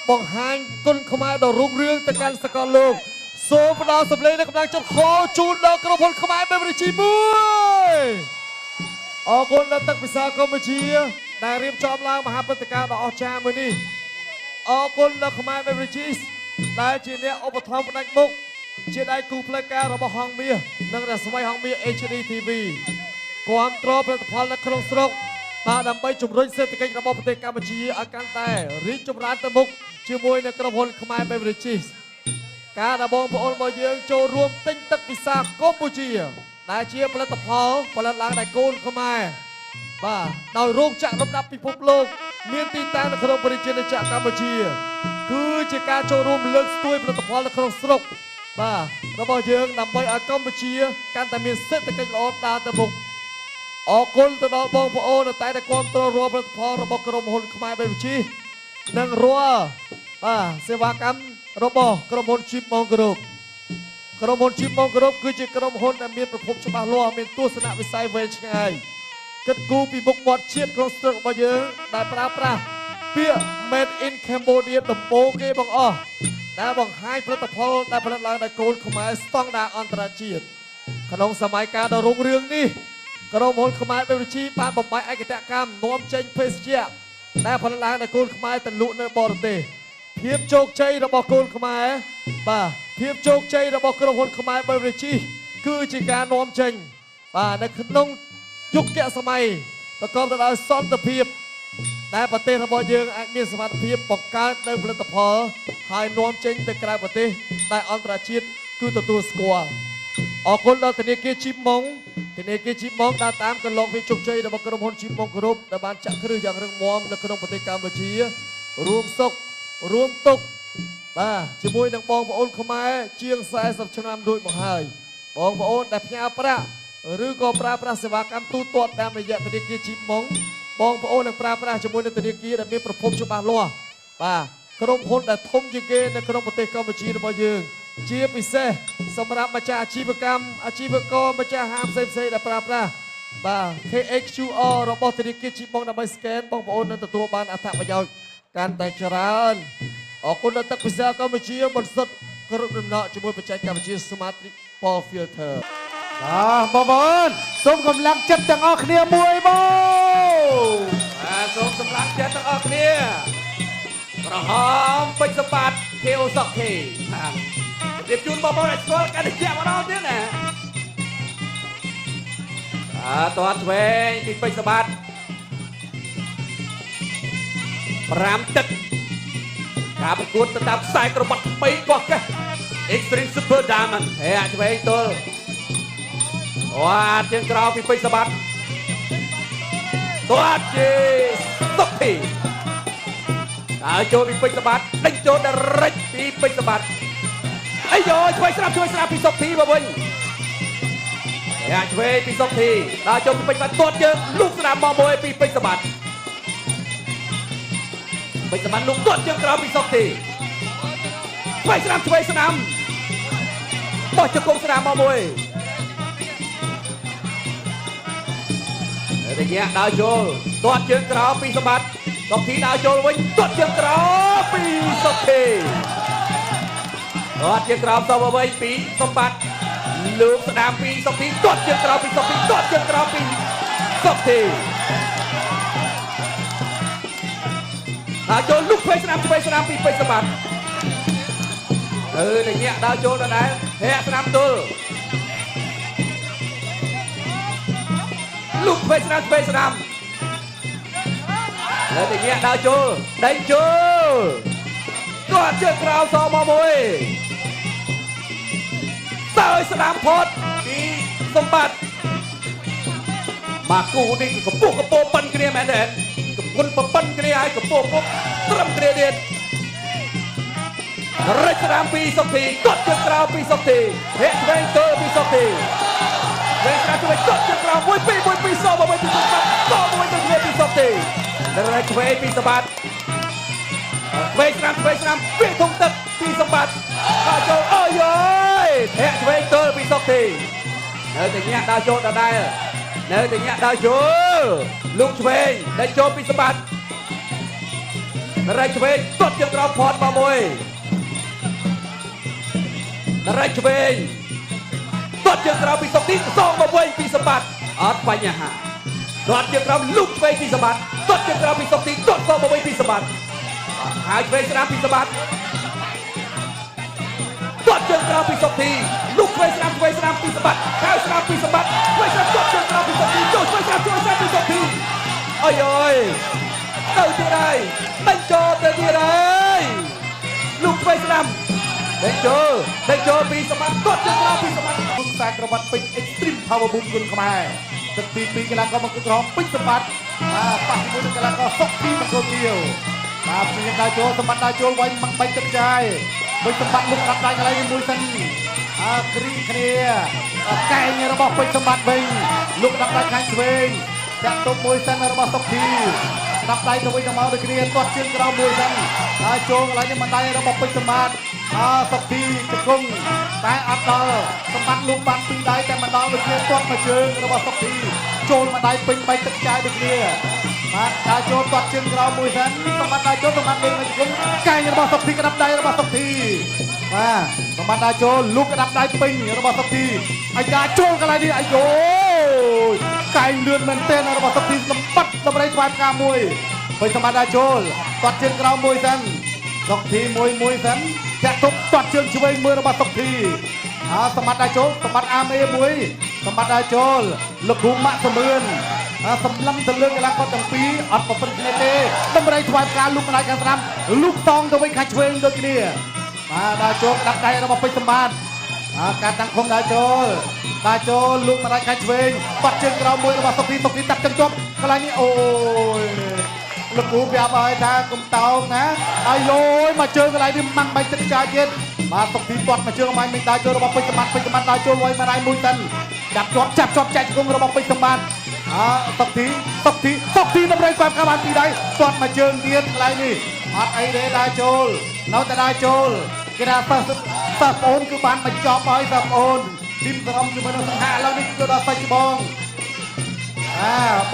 បងហាញគុណខ្មែរដ៏រុងរឿងទៅកាន់សកលលោកសូមផ្ដល់សម្លេងនិងកម្លាំងចិត្តខោជូនដល់ក្រុមហ៊ុនខ្មែរបេវរជីមួយអរគុណដល់ទឹកពិសាកម្ពុជាដែលរៀបចំឡើងមហាព្រឹត្តិការណ៍ដ៏អស្ចារ្យមួយនេះអរគុណដល់ខ្មែរបេវរជីដែលជាអ្នកឧបត្ថម្ភផ្ដាច់មុខជាដៃគូផ្លូវការរបស់ហងមាសនិងរស្មីហងមាស HD TV គាំទ្រផលិតផលនៅក្នុងស្រុកបាទដើម្បីជំរុញសេដ្ឋកិច្ចរបស់ប្រទេសកម្ពុជាឲ្យកាន់តែរីកចម្រើនទៅមុខជាមួយនឹងក្រុមហ៊ុនខ្មែរ Beverages ការដែលបងប្អូនរបស់យើងចូលរួមទិញទឹកពិសាកម្ពុជាដែលជាផលិតផលផលិតឡើងដោយកូនខ្មែរបាទដោយរោងចក្រលំដាប់ពិភពលោកមានទីតាំងនៅក្នុងប្រជាជាតិកម្ពុជាគឺជាការចូលរួមលើកស្ទួយផលិតផលនៅក្នុងស្រុកបាទរបស់យើងដើម្បីឲ្យកម្ពុជាកាន់តែមានសេដ្ឋកិច្ចល្អដើរទៅមុខអរគុណទៅដល់បងប្អូនតែគាំទ្ររាល់ផលិតផលរបស់ក្រុមហ៊ុនខ្មែរ Beverages និងរាល់បាទសេវាកម្មរបស់ក្រុមហ៊ុន Chipmon Group ក្រុមហ៊ុន Chipmon Group គឺជាក្រុមហ៊ុនដែលមានប្រភពច្បាស់លាស់មានទស្សនវិស័យវែងឆ្ងាយគិតគូរពីមុខមាត់ជាតិក្នុងស្រុករបស់យើងដែលប្រើប្រាស់ពាក្យ Made in Cambodia ដំបូងគេបងអស់ដែលបង្ហាញផលិតផលដែលផលិតឡើងដោយកូនខ្មែរស្តង់ដារអន្តរជាតិក្នុងសម័យកាលដ៏រុងរឿងនេះក្រុមហ៊ុនខ្មែរ Beverages បានបំបែកឯកតកម្មនាំចេញភេសជ្ជៈដែលផលិតឡើងដោយកូនខ្មែរទៅលក់នៅបរទេសភាពជោគជ័យរបស់កូនខ្មែរបាទភាពជោគជ័យរបស់ក្រុមហ៊ុនខ្មែរ Beverages គឺជាការនាំចេញបាទនៅក្នុងយុគសម័យប្រកបទៅដោយសន្តិភាពដែលប្រទេសរបស់យើងអាចមានសមត្ថភាពបង្កើតនៅផលិតផលហើយនាំចេញទៅក្រៅប្រទេសដែលអន្តរជាតិគឺទទួលស្គាល់អរគុណដល់ធនាគារ Chipmon ធនាគារ Chipmon ដើរតាមកន្លងវិជោគជ័យរបស់ក្រុមហ៊ុន Chipmon Group ដែលបានចាក់គ្រឹះយ៉ាងរឹងមាំនៅក្នុងប្រទេសកម្ពុជារួមសុខរួមទុក្ខបាទជាមួយនឹងបងប្អូនខ្មែរជាង40ឆ្នាំរួចមកហើយបងប្អូនដែលផ្ញើប្រាក់ឬក៏ប្រើប្រាស់សេវាកម្មទូទាត់តាមរយៈធនាគារ Chipmon បងប្អូននឹងប្រើប្រាស់ជាមួយនឹងធនាគារដែលមានប្រភពច្បាស់លាស់បាទក្រុមហ៊ុនដែលធំជាងគេនៅក្នុងប្រទេសកម្ពុជារបស់យើងជាពិសេសសម្រាប់ម្ចាស់អាជីវកម្មអាជីវករម្ចាស់ហាងផ្សេងៗដែលប្រើប្រាស់បាទ KHQR របស់ធនាគារ Chipmon ដើម្បីស្កេនបងប្អូននឹងទទួលបានអត្ថប្រយោជន៍កាន់តែច្រើនអរគុណដល់ទឹកពិសាកម្ពុជាបន្សុទ្ធគ្រប់ដំណក់ជាមួយបច្ចេកវិទ្យា Smart Pole Filter បងប្អូនសូមកម្លាំងចិត្តទាំងអស់គ្នាមួយមកសូមសម្រាប់ចិត្តទាំងអស់គ្នាក្រហមពេជ្រសម្បត្តិ KO សុកធីរៀបជូនបងប្អូនឲ្យស្គាល់កាន់តែជាម្ដងទៀតណាតើឆ្វេងពីពេជ្រសម្បត្តិ5ទឹកការប្រកួតទៅតាមខ្សែក្រវ៉ាត់3កោះកេះ Extreme Super Diamond ឆ្វេងទល់ជើងក្រោមពីពេជ្រសម្បត្តិជាសុកធីដើរចូលពីពេជ្រសម្បត្តិដេញចូលដល់រិចពីពេជ្រសម្បត្តិអាយឆ្វេងស្រាប់ពីសុកធីមកវិញឆ្វេងពីសុកធីដើរចូលពីពេជ្រសម្បត្តិទាត់ជើងលូកស្នាមមកមួយពីពេជ្រសម្បត្តិលូកទាត់ជើងក្រោមពីសុកធីឆ្វេងស្នាមបោះជង្គង់ស្នាមមកមួយរយៈដើរចូលទាត់ជើងក្រោមពីសម្បត្តិសុកធីដើរចូលវិញទាត់ជើងក្រោមពីសុកធីទាត់ជើងក្រោមទៅវិញពីសម្បត្តិលើកស្ដាមពីសុកធីទាត់ជើងក្រោមពីសុកធីទាត់ជើងក្រោមពីសុកធីដើរចូលលុកឆ្វេងស្នាមពីពេជ្រសម្បត្តិរយៈដើរចូលដដែលស្នាមទល់លុកឆ្វេងស្នាមលើតែញាក់ដើរចូលដេញចូលគាត់ជើងក្រោមសមកមួយសើស្ដាមផុតពីសម្បត្តិមកគូនេះកំពុះប៉ិនគ្នាមែនទេកំពុះប៉ិនគ្នាហើយកំពុះត្រឹមគ្នាទៀតរិចស្ដាមពីសុកធីគាត់ជើងក្រោមពីសុកធីឆ្វេងទល់ពីសុកធីវិញស្រាប់ជួយទាត់ជើងក្រោមមួយពីសមកវិញពីសម្បត្តិសមួយទៅគ្នាពីសុកធីដល់ឆ្វេងពីសម្បត្តិឆ្វេងស្នាមពីធំទឹកពីសម្បត្តិដើរចូលអូយឆ្វេងទល់ពីសុកធីនៅតែញាក់ដើរចូលដដែលលូកឆ្វេងដេញចូលពីសម្បត្តិ រ៉ៃឆ្វេងទាត់ជើងក្រោមផាត់មកមួយរ៉ៃឆ្វេងទាត់ជើងក្រោមពីសុកទីសងមកវិញពីសម្បត្តិអត់បញ្ហាទាត់ជើងក្រោមលុកឆ្វេងពីសម្បត្តិទាត់ជើងក្រោមពីសុកទីទាត់សងមកវិញពីសម្បត្តិហើយឆ្វេងស្ដាំពីសម្បត្តិទាត់ជើងក្រោមពីសុកទីលុកឆ្វេងស្ដាំពីសម្បត្តិហើយស្ដាំពីសម្បត្តិឆ្វេងស្ដាំទាត់ជើងក្រោមពីសុកទីចូលឆ្វេងស្ដាំពីសុកទីអើយអើយទៅទៀតហើយដេញចូលទៅទៀតហើយលុកឆ្វេងស្ដាំដេញចូលពីសម្បត្តិទាត់ជើងក្រោមពីសម្បត្តិគុណខ្សែក្រវ៉ាត់ពេជ្រ Extreme Power Boom គុណខ្មែរទឹកទី2កីឡាករមកក្រហមពេជ្រសម្បត្តិប៉ះជាមួយនឹងកីឡាករសុកទីមង្គលទាវព្យាយាមដើរចូលសម្បត្តិដើរចូលវិញបាច់ទឹកចាយពេជ្រសម្បត្តិលុកកាត់ដៃកន្លែងមួយសិនគ្រីគ្នាកែងរបស់ពេជ្រសម្បត្តិវិញលុកដាក់ដៃខាងឆ្វេងចាក់ទុកមួយសិនរបស់សុកទីដាក់ដៃទៅវិញទៅមកដូចគ្នាទាត់ជើងក្រោមមួយសិនហើយចូលកន្លែងនេះមិនដៃរបស់ពេជ្រសម្បត្តិសុកទីជង្គង់តែអត់ដល់សម្បត្តិលុកបានពីរដៃតែមិនដល់ដូចគ្នាទាត់មកជើងរបស់សុកទីចូលមកដៃពេញបែកទឹកចាយដូចគ្នាបាទដើរចូលទាត់ជើងក្រោមមួយសិនសម្បត្តិដើរចូលសម្បត្តិលេងមកជង្គង់កែងរបស់សុកទីក្តាប់ដៃរបស់សុកទីបាទសម្បត្តិដើរចូលលុកក្តាប់ដៃពេញរបស់សុកទីអាយ៉ាចូលកន្លែងនេះអាយ៉ូកែងលឿនមែនទែនរបស់សុកទីសម្បត្តិតម្រៃស្វាយផ្កាមួយពេញសម្បត្តិដើរចូលទាត់ជើងក្រោមមួយសិនសុកទីមួយសិនចាក់ទុកទាត់ជើងឆ្វេងមួយរបស់សុកទីសម្បត្តិដើរចូលសម្បត្តិអាមេមួយសម្បត្តិដើរចូលលោកគ្រូម៉ាក់សមឿនសម្លឹងទៅលើកីឡាករទាំងពីរអត់ប្រព្រឹត្តគ្នាទេតម្រៃស្វាយផ្កាលុកម្ដាយខាងស្ដាំលុកតងទៅវិញខាងឆ្វេងដូចគ្នាបាទដើរចូលដាក់ដៃរបស់ពេជ្រសម្បត្តិការតាំងខំដើរចូលលុកម្ដាយខាងឆ្វេងបាត់ជើងក្រោមមួយរបស់សុកទីតាក់ចឹងជាប់កន្លែងនេះអូយលោកគ្រូប្រាប់ឲ្យថាកុំតោងណាអាយយមកជើងកន្លែងនេះម៉ាំងបែកទឹកចាយទៀតបាទសុកទីទាត់មកជើងមកមិនដើរចូលរបស់ពេជ្រសម្បត្តិដើរចូលវិញមកដៃមួយតិនចាប់ជាប់ចែកជង្គង់របស់ពេជ្រសម្បត្តិសុកទីតម្រៃความការបានពីដៃទាត់មកជើងទៀតកន្លែងនេះអត់អីទេដើរចូលនៅតែដើរចូលគេថាសិស្សប្អូនគឺបានបញ្ចប់ហើយសិស្សប្អូនទីមក្រុមជាមួយនឹងសង្ហាឥឡូវនេះគឺដល់សាច់ច្បង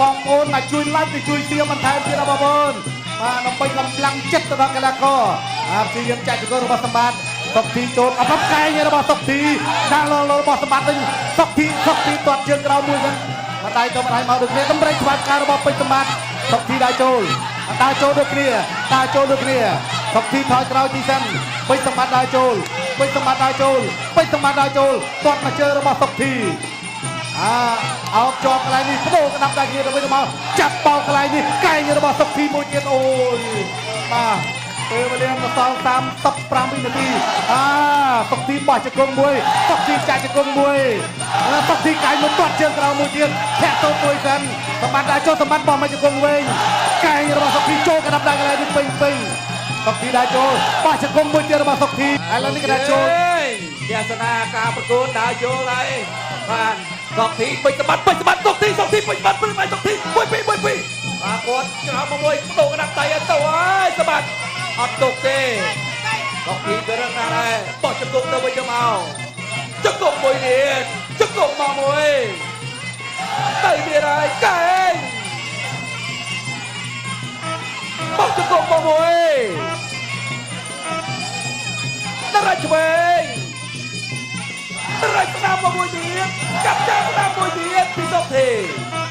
បងប្អូនមកជួយ like ទៅជួយ share បន្ថែមទៀតបងប្អូនបាទដើម្បីកម្លាំងចិត្តទៅដល់កីឡាករព្យាយាមចាក់ជង្គង់របស់សម្បត្តិសុកទីចូលអត់កែងរបស់សុកទីដាក់របស់សម្បត្តិវិញសុកទីទាត់ជើងក្រោមមួយហ្នឹងមកដៃទៅមកដូចគ្នាតម្រៃស្វាយការរបស់ពេជ្រសម្បត្តិសុកទីដើរចូលដូចគ្នាសុកទីថយក្រោយទីសិនពេជ្រសម្បត្តិដើរចូលទាត់មកជើងរបស់សុកទីអោបជាប់កន្លែងនេះបដូរក្តាប់ដៃគ្នាទៅវិញទៅមកចាប់បោកកន្លែងនេះកែងរបស់សុកទីមួយទៀតអូយបាទពេលវេលាមកដល់35វិនាទីសុកទីបោះជង្គង់មួយសុកទីចាក់ជង្គង់មួយសុកទីកែងមកទាត់ជើងក្រោមមួយទៀតធាក់ទៅមួយសិនសម្បត្តិដើរចូលសម្បត្តិបោះមកជង្គង់វិញកែងរបស់សុកទីចូលក្តាប់ដៃកន្លែងនេះពេញសុកទីដើរចូលបោះជង្គង់មួយទៀតរបស់សុកទីឥឡូវនេះគេដើរចូលជាសនាការប្រកួតដើរចូលហើយបាទសុកទីពេជ្រសម្បត្តិសុកទីពេជ្រសម្បត្តិព្រឹកមកសុកទីមួយពីរបាទគាត់ច្រោមមកមួយបដូរក្តាប់ដៃទៅហើយសម្បត្តិអត់ទុកទេសុកទីក៏រឹងណាស់ដែរបោះជង្គង់ទៅវិញទៅមកជង្គង់មួយទៀតជង្គង់មកមួយទៅទៀតហើយកែងបោះជង្គង់មកមួយដល់រាជឆ្វេងរាជស្ដាំមកមួយទៀតចាប់ស្ដាំមួយទៀតពីសុកទី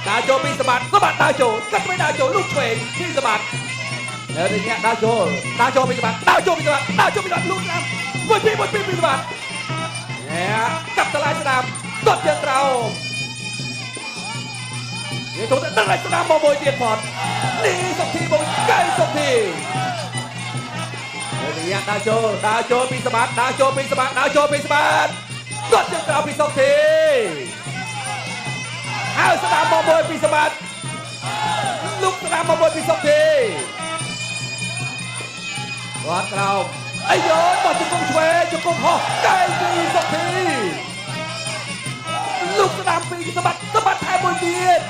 ដើរចូលពីសម្បត្តិដើរចូលកាត់មិនដើរចូលលុកឆ្វេងពីសម្បត្តិហើយនេះដើរចូលពីសម្បត្តិលុកស្ដាំមួយពីសម្បត្តិកាប់តឡាយស្ដាំទាត់ជើងក្រោមនេះចូលទៅរាជស្ដាំមកមួយទៀតផងនេះសុកទីមកកែសុកទីហើយនេះដើរចូលពីសម្បត្តិទាត់ជើងក្រោមពីសុកទីហើយស្ដាំមកមួយពីសម្បត្តិលុកស្ដាំមកមួយពីសុកទីគាត់ក្រោមអាយយបោះជង្គង់ឆ្វេងជង្គង់ហោះកែងពីសុកទីលុកស្ដាំពីសម្បត្តិថែមមួយទៀត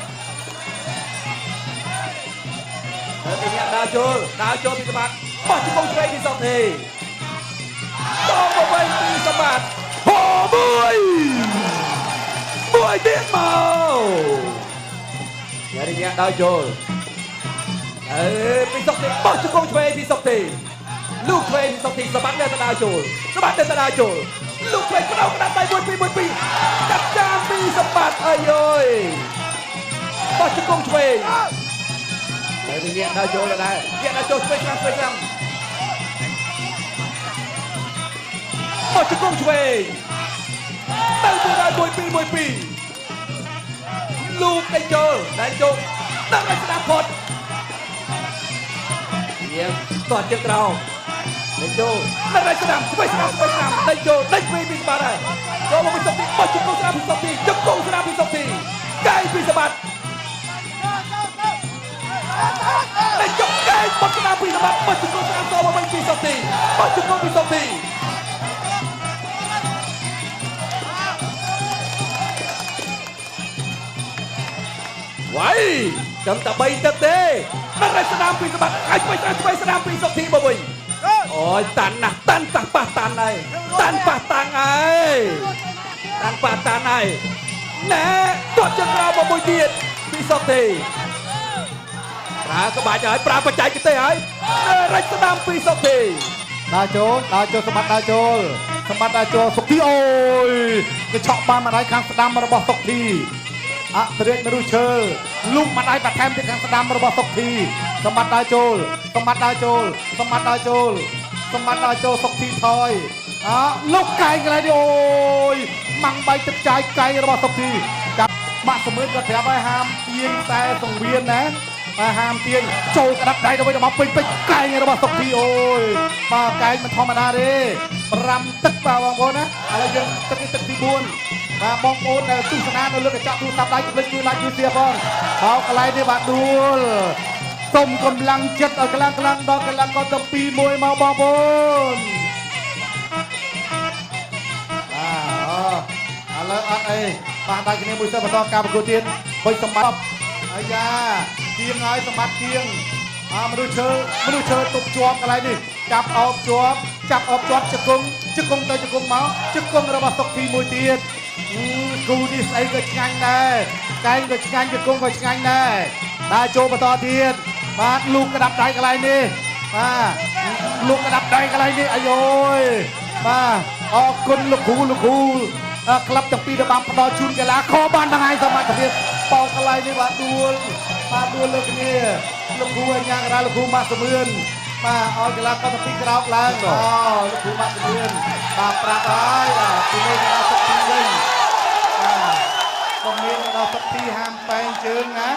ហើយទីនេះដើរចូលពីសម្បត្តិបោះជង្គង់ឆ្វេងពីសុកទីតោះមកវិញពីសម្បត្តិហោមួយទៀតមកយ៉ានេះដើរចូល ពីសុកទីបោះជង្គង់ឆ្វេងពីសុកទីលោកឆ្វេងពីសុកទីសម្បត្តិនៅតដាចូលសម្បត្តិនៅតដាចូលលោកឆ្វេងបដោក្តាប់ដៃ1 2 1 2កាត់ចាមពីសម្បត្តិអើយអើយបោះជង្គង់ឆ្វេងហើយទៅញាក់ដល់ចូលដែរញាក់ដល់ចូលឆ្វេងស្រាំបោះជង្គង់ឆ្វេងទៅដល់1 2 1 2លោកដៃចូលដល់ឲ្យស្ដាប់ផុតយើងតោះជើងក្រោមដៃចូលដល់ឲ្យស្ដាប់ស្វេស្ដាប់ដៃចូលដៃពីពីបាត់ហើយចូលមកពីសុកទីបោះជង្គង់ស្ដាប់ពីសុកទីជង្គង់ស្ដាប់ពីសុកទីកាយពីសម្បត្តិដៃចូលកាយបោះស្ដាប់ពីសម្បត្តិបោះជង្គង់ស្ដាប់ចូលមកពីសុកទីបោះជង្គង់ពីសុកទីវ៉ៃចាំតែ3ទឹកទេដល់ឲ្យស្ដាប់ពីសម្បត្តិហើយស្វេស្ដាប់ពីសុកទីមកវិញអូយតាន់ណាស់តាន់ប៉ះតាន់ហើយតាន់ប៉ះតាំងហើយតាន់ប៉ះតាន់ហើយណែទាត់ជើងក្រោមមកមួយទៀតពីសុកទីប្រើក្បាច់ហើយប្រើបច្ចេកទេសហើយរត់ស្ដាំពីសុកទីដល់ចូលសម្បត្តិដល់ចូលសុកទីអូយកញ្ឆក់បានមកដៃខាងស្ដាំរបស់សុកទីអត្រេកមនុស្សឈើលុកមកដៃបន្ថែមទៅខាងស្ដាំរបស់សុកទីសម្បត្តិដល់ចូលសុកទីថយលុកកែងកន្លែងនេះអូយម៉ាំងបាយទឹកចាយកែងរបស់សុកទីចាប់បាក់សមឿនក៏ប្រាប់ឲ្យហាមទាញតែសង្វៀនណាហាមទាញចូលក្តាប់ដៃទៅវិញមកពេញកែងរបស់សុកទីអូយបាទកែងមិនធម្មតាទេ5ទឹកបាទបងប្អូនណាឥឡូវយើងទឹកទី4បាទបងប្អូនដែលទស្សនានៅលើកញ្ចក់ទូរស័ព្ទដៃកុំភ្លេចជួយ like ជួយ share ផងបោកកន្លែងនេះបាទដួលសុំកម្លាំងចិត្តឲ្យខ្លាំងដល់កន្លងកទៅ2-1មកបងប្អូនឥឡូវអត់អីបាទដៃគ្នាមួយទៅបន្តការប្រកួតទៀតបុយសម្បត្តិអាយ៉ាទៀងហើយសម្បត្តិទៀងមនុស្សឈើទប់ជាប់កន្លែងនេះចាប់អោបជាប់ជង្គង់ទៅជង្គង់មកជង្គង់របស់សុកទីមួយទៀតគូនេះស្អីក៏ឆ្ងាញ់ដែរកែងក៏ឆ្ងាញ់ជង្គង់ក៏ឆ្ងាញ់ដែរដល់ចូលបន្តទៀតបាទលូកក្តាប់ដៃកន្លែងនេះបាទលូកក្តាប់ដៃកន្លែងនេះអាយយបាទអរគុណលោកគ្រូក្លឹបទាំងពីរដែលបានផ្ដល់ជូនកីឡាខបានថ្ងៃសមត្ថភាពបោកកន្លែងនេះបាទដួលលើគ្នាលោកគ្រូអញ្ញាករាលោកគ្រូម៉ាក់សមឿនបាទឲ្យកីឡាករទាំងពីរក្រោកឡើងលោកគ្រូម៉ាក់សមឿនបាទប្រាប់ហើយបាទពីនេះដល់សុខទីវិញបាទក៏មានដល់សុខទីហាមបែងជើងណា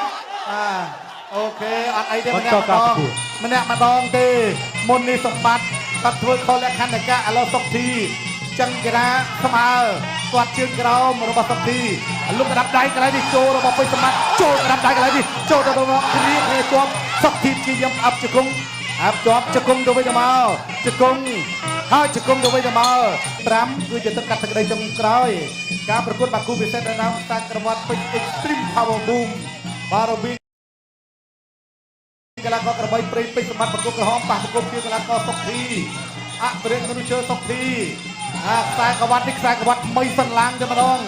បាទអូខេអត់អីទេម្នាក់ម្ដងទេមុននេះសម្បត្តិគាត់ធ្វើខុសលក្ខន្តិកៈឥឡូវសុខទីចឹងគេថាស្មើគាត់ជើងក្រោមរបស់សុកទីលុកក្តាប់ដៃកន្លែងនេះចូលរបស់ពេជ្រសម្បត្តិចូលក្តាប់ដៃកន្លែងនេះចូលទៅដល់គ្រាជាប់សុកទីជាយាមអាប់ជង្គង់ជាប់ជង្គង់ទៅវិញទៅមកជង្គង់ហើយជង្គង់ទៅវិញទៅមក5គឺជាទឹកកាត់ទឹកដីចុងក្រោយការប្រកួតបាគូពិសេសនៅតាមសាច់ក្រវ៉ាត់ពេជ្រ Extreme Power Boom បាទរវាងកីឡាករក្របីព្រៃពេជ្រសម្បត្តិប្រកួតក្រហមប៉ះប្រកួតជាកីឡាករសុកទីអភិរិទ្ធមនុស្សជើសុកទីខ្សែក្រវ៉ាត់នេះខ្សែក្រវ៉ាត់ថ្មីសិនឡើងតែម្ដង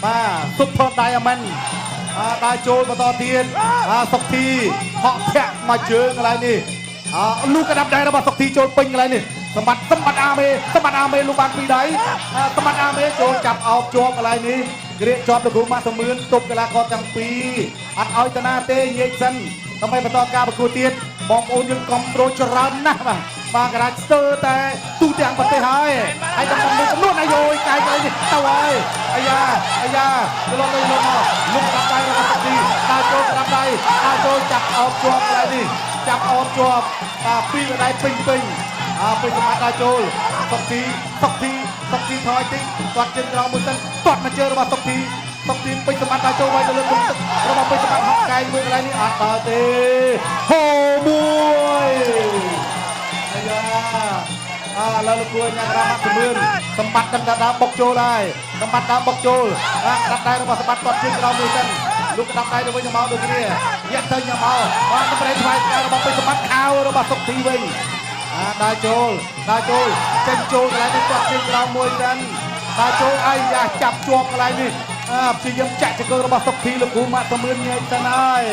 បាទ Super Diamond ដល់ចូលបន្តទៀតសុកទីហក់ធាក់មកជើងកន្លែងនេះលូកក្តាប់ដៃរបស់សុកទីចូលពេញកន្លែងនេះសម្បត្តិអាមេលូកបានពីរដៃសម្បត្តិអាមេចូលចាប់អោបជាប់កន្លែងនេះក្រៀកជាប់លោកគ្រូម៉ាក់សមឿនទប់កីឡាករទាំងពីរអត់ឲ្យតាណាទេញែកសិនដើម្បីបន្តការប្រកួតទៀតបងប្អូនយើងគ្រប់គ្រងច្រើនណាស់បាទកណ្ដាលស្ទើរតែទូទាំងប្រទេសហើយតំបន់មួយចំនួនអាយយកាយកន្លែងនេះទៅហើយអាយ៉ាចូលមកលុកក្តាប់ដៃរបស់សុកទីដល់ចូលក្តាប់ដៃដល់ចូលចាប់អោបជាប់កន្លែងនេះចាប់អោបជាប់ពីរដៃពេញពេញសម្បត្តិដល់ចូលសុកទីថយតិចគាត់ជើងក្រោមមួយសិនគាត់មកជើងរបស់សុកទីពេញសម្បត្តិដល់ចូលវាយទៅលើគុំទឹករបស់ពេញសម្បត្តិហកកាយមួយកន្លែងនេះអត់ដល់ទេហូមួយអាយ៉ាឥឡូវលោកគួរញ៉ាំរ៉ាម៉ាត់ជំរឿនសម្បត្តិដល់ដល់បុកចូលហើយសម្បត្តិដល់បុកចូលក្តាប់ដៃរបស់សម្បត្តិគាត់ជើងក្រោមមួយសិនលុកក្តាប់ដៃទៅវិញទៅមកដូចគ្នាញាក់ទៅញាក់មកបានសម្រេចថ្វាយស្ការបស់ពេញសម្បត្តិខោរបស់សុកទីវិញដល់ចូលចេញចូលកន្លែងនេះគាត់ជើងក្រោមមួយសិនដល់ចូលអាយ៉ាចាប់ជាប់កន្លែងនេះព្យាយាមចាក់ចង្គង់របស់សុកធីលោកគ្រូម៉ាក់សមឿនញែកសិនហើយ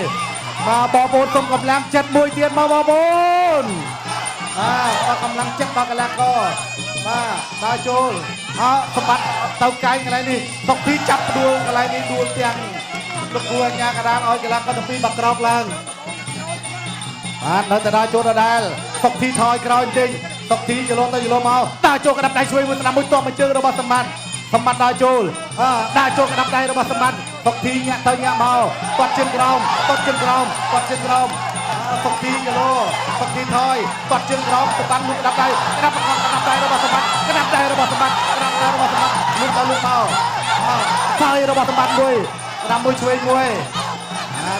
មកបងប្អូនសូមកម្លាំងចិត្តមួយទៀតមកបងប្អូនបាទកម្លាំងចិត្តមកកន្លះកបាទដើរចូលសម្បត្តិទៅកែងកន្លែងនេះសុកធីចាប់ដួលកន្លែងនេះដួលទាំងលោកគួរអាញាកដាលឲ្យកន្លះកទាំងពីរបាក់ក្រោកឡើងបាទនៅតែដើរចូលដដែលសុកធីថយក្រោយចេញសុកធីចលោទៅចលោមកដើរចូលកណ្ដាប់ដៃជួយមួយស្នាមមួយទាត់មួយជើងរបស់សម្បត្តិដើរចូលកណ្ដាប់ដៃរបស់សម្បត្តិសុកធីញាក់ទៅញាក់មកគាត់ជើងក្រោមគាត់ជើងក្រោមសុកធីចលោសុកធីថយគាត់ជើងក្រោមសម្បត្តិលោកកណ្ដាប់ដៃរបស់សម្បត្តិកណ្ដាប់ដៃរបស់សម្បត្តិលោកទៅលោកមកថយរបស់សម្បត្តិមួយក្តាមមួយឆ្វេងមួយ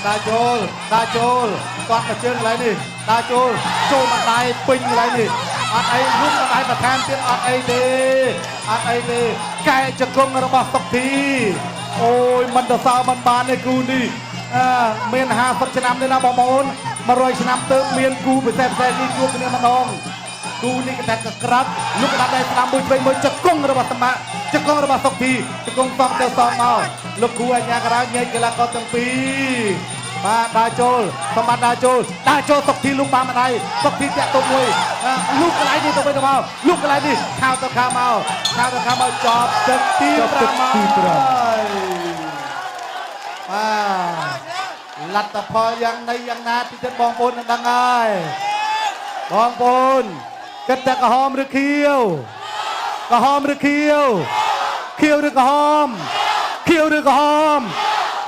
ដើរចូលគាត់មកជើងកន្លែងនេះដើរចូលមកដៃពេញកន្លែងនេះអត់អីលុបមកដៃបន្ថែមទៀតអត់អីទេកែចង្គង់របស់សុកធីអូយមិនទៅសើមិនបានទេគូនេះមាន50ឆ្នាំទេណាបងប្អូន100ឆ្នាំទៅមានគូពិសេសនេះជួបគ្នាម្ដងគូនេះគេតែក្រាប់លោកកណ្ដាប់ដៃស្ដាំមួយឆ្វេងមួយចង្គង់របស់សម្បត្តិចង្គង់របស់សុកធីចង្គង់សងទៅសងមកលោកគូអាញាក្រៅញែកកីឡាករទាំងពីរបាទដើរចូលសម្បត្តិដើរចូលសុកធីលោកបានម្ដាយសុកធីតាក់ទុកមួយលោកកន្លែងនេះទៅវិញទៅមកលោកកន្លែងនេះខោទៅខាងមកចប់ទឹកទី5លទ្ធផលយ៉ាងណាទីទៀតបងប្អូននឹងដឹងហើយបងប្អូនគិតតែក្រហមឬខៀវខៀវឬក្រហម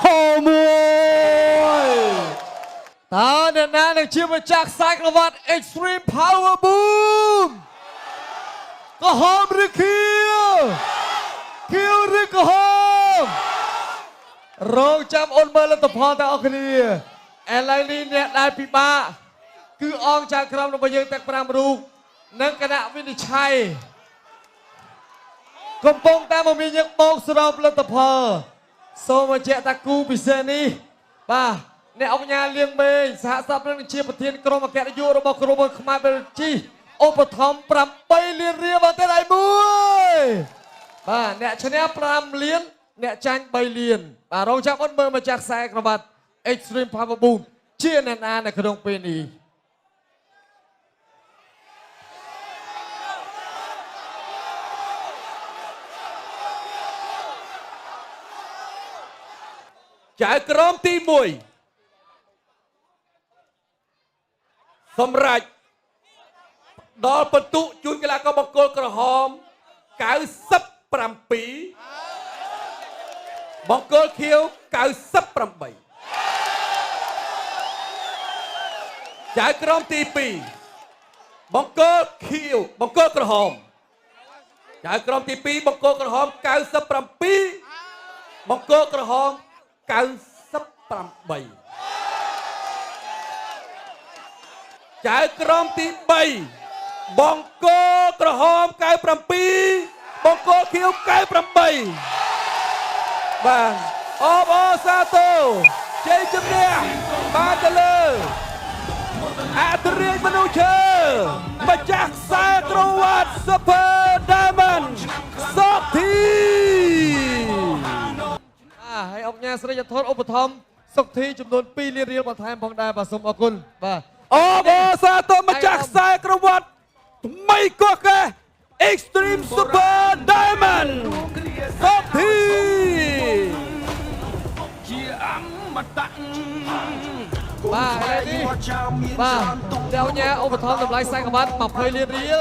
ហូមួយ តើអ្នកណានឹងជាម្ចាស់ខ្សែក្រវ៉ាត់ Extreme Power Boom ក្រហមឬខៀវឬក្រហមរងចាំអូនមើលលទ្ធផលទាំងអស់គ្នាឥឡូវនេះអ្នកដែលពិបាកគឺអង្គចៅក្រមរបស់យើងទាំង5រូបនិងគណៈវិនិច្ឆ័យកំពុងតែមមាញឹកបោកសរុបលទ្ធផលសូមបញ្ជាក់ថាគូពិសេសនេះបាទអ្នកអង្គការលៀងមេងសហសព្ទនឹងជាប្រធានក្រុមអគ្គនាយករបស់ក្រុមខ្មែរបែលជីឧបត្ថម្ភ8លានរៀលមកតែដៃមួយបាទអ្នកឈ្នះ5លានអ្នកចាញ់3លានបាទរងចាំអូនមើលម្ចាស់ខ្សែក្រវ៉ាត់ Extreme Power Boom ជាអ្នកណានៅក្នុងពេលនេះចៅក្រមទី1សម្រាប់ដល់បន្ទុកជួនកីឡាករបង្គោលក្រហម97បង្គោលខៀវ98ចៅក្រមទី2បង្គោលខៀវបង្គោលក្រហមចៅក្រមទី2បង្គោលក្រហម97បង្គោលក្រហម98ចៅក្រមទី3បង្គោលក្រហម97បង្គោលខៀវ98បាទអបអសាទរជ័យជំនះបានទៅលើអធិរាជមនុស្សឈើម្ចាស់ខ្សែក្រវ៉ាត់ Super Diamond សុកធីហើយអង្គការស្រីយធនឧបត្ថម្ភសុកធីចំនួន2លានរៀលបន្ថែមផងដែរបាទសូមអរគុណបាទអបអសាទរម្ចាស់ខ្សែក្រវ៉ាត់ថ្មីកោះកេះ Extreme Super Diamond សុកធីជាអមតៈបាទឥឡូវនេះបាទដល់ញ៉ាឧបត្ថម្ភតម្លៃខ្សែក្រវ៉ាត់20លានរៀល